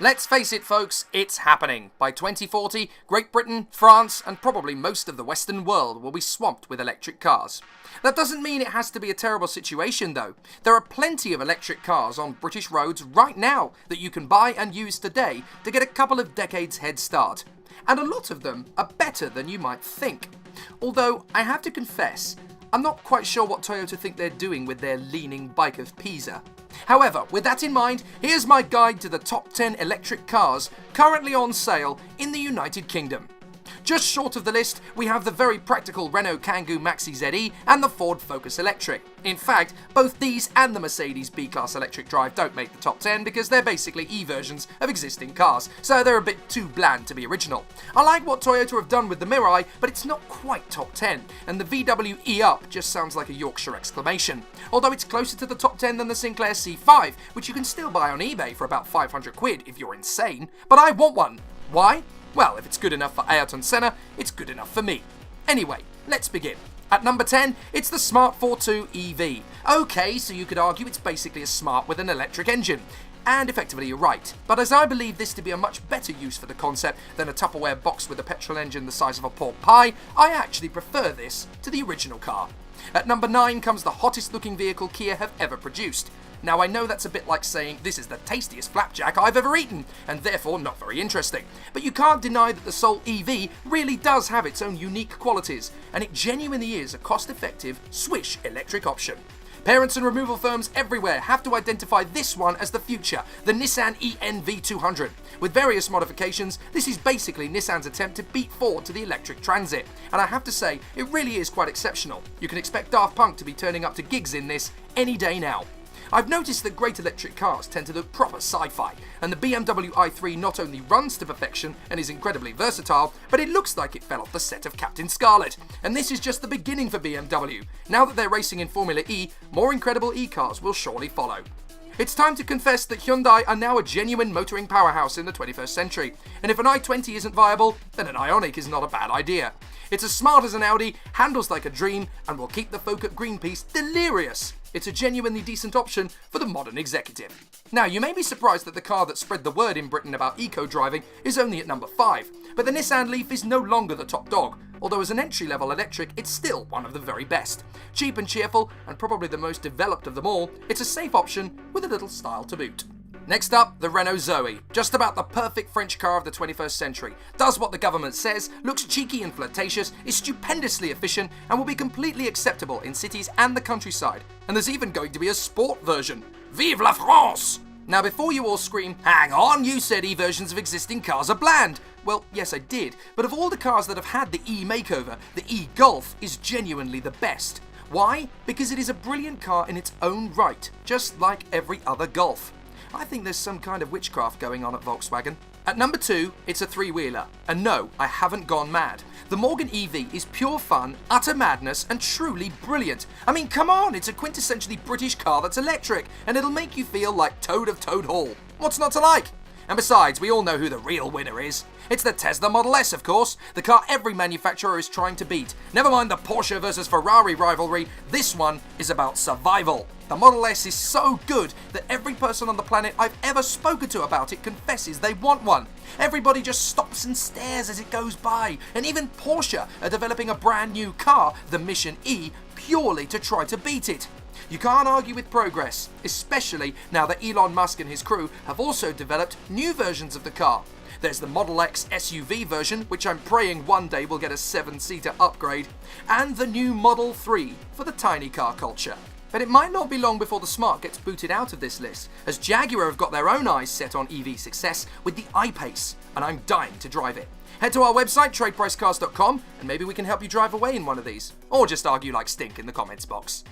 Let's face it, folks, it's happening. By 2040, Great Britain, France, and probably most of the Western world will be swamped with electric cars. That doesn't mean it has to be a terrible situation, though. There are plenty of electric cars on British roads right now that you can buy and use today to get a couple of decades head start. And a lot of them are better than you might think. Although, I have to confess, I'm not quite sure what Toyota think they're doing with their leaning bike of Pisa. However, with that in mind, here's my guide to the top 10 electric cars currently on sale in the United Kingdom. Just short of the list, we have the very practical Renault Kangoo Maxi ZE and the Ford Focus Electric. In fact, both these and the Mercedes B-Class Electric Drive don't make the top 10 because they're basically E-versions of existing cars, so they're a bit too bland to be original. I like what Toyota have done with the Mirai, but it's not quite top 10, and the VW E-Up just sounds like a Yorkshire exclamation. Although it's closer to the top 10 than the Sinclair C5, which you can still buy on eBay for about 500 quid if you're insane. But I want one. Why? Well, if it's good enough for Ayrton Senna, it's good enough for me. Anyway, let's begin. At number 10, it's the smart ForTwo EV. Okay, so you could argue it's basically a smart with an electric engine. And effectively you're right, but as I believe this to be a much better use for the concept than a Tupperware box with a petrol engine the size of a pork pie, I actually prefer this to the original car. At number 9 comes the hottest looking vehicle Kia have ever produced. Now I know that's a bit like saying this is the tastiest flapjack I've ever eaten, and therefore not very interesting. But you can't deny that the Soul EV really does have its own unique qualities, and it genuinely is a cost-effective, swish electric option. Parents and removal firms everywhere have to identify this one as the future, the Nissan ENV200. With various modifications, this is basically Nissan's attempt to beat Ford to the electric Transit, and I have to say, it really is quite exceptional. You can expect Daft Punk to be turning up to gigs in this any day now. I've noticed that great electric cars tend to look proper sci-fi, and the BMW i3 not only runs to perfection and is incredibly versatile, but it looks like it fell off the set of Captain Scarlet. And this is just the beginning for BMW. Now that they're racing in Formula E, more incredible e-cars will surely follow. It's time to confess that Hyundai are now a genuine motoring powerhouse in the 21st century, and if an i20 isn't viable, then an Ioniq is not a bad idea. It's as smart as an Audi, handles like a dream, and will keep the folk at Greenpeace delirious. It's a genuinely decent option for the modern executive. Now, you may be surprised that the car that spread the word in Britain about eco-driving is only at number 5, but the Nissan Leaf is no longer the top dog, although as an entry-level electric, it's still one of the very best. Cheap and cheerful, and probably the most developed of them all, it's a safe option with a little style to boot. Next up, the Renault ZOE. Just about the perfect French car of the 21st century. Does what the government says, looks cheeky and flirtatious, is stupendously efficient, and will be completely acceptable in cities and the countryside. And there's even going to be a sport version. Vive la France! Now before you all scream, hang on, you said E-versions of existing cars are bland. Well, yes I did, but of all the cars that have had the E-makeover, the eGolf is genuinely the best. Why? Because it is a brilliant car in its own right, just like every other Golf. I think there's some kind of witchcraft going on at Volkswagen. At number 2, it's a three-wheeler. And no, I haven't gone mad. The Morgan EV is pure fun, utter madness, and truly brilliant. I mean, come on, it's a quintessentially British car that's electric, and it'll make you feel like Toad of Toad Hall. What's not to like? And besides, we all know who the real winner is. It's the Tesla Model S, of course, the car every manufacturer is trying to beat. Never mind the Porsche versus Ferrari rivalry, this one is about survival. The Model S is so good that every person on the planet I've ever spoken to about it confesses they want one. Everybody just stops and stares as it goes by, and even Porsche are developing a brand new car, the Mission E, purely to try to beat it. You can't argue with progress, especially now that Elon Musk and his crew have also developed new versions of the car. There's the Model X SUV version, which I'm praying one day will get a 7-seater upgrade, and the new Model 3 for the tiny car culture. But it might not be long before the Smart gets booted out of this list, as Jaguar have got their own eyes set on EV success with the I-Pace, and I'm dying to drive it. Head to our website, tradepricecars.com, and maybe we can help you drive away in one of these. Or just argue like stink in the comments box.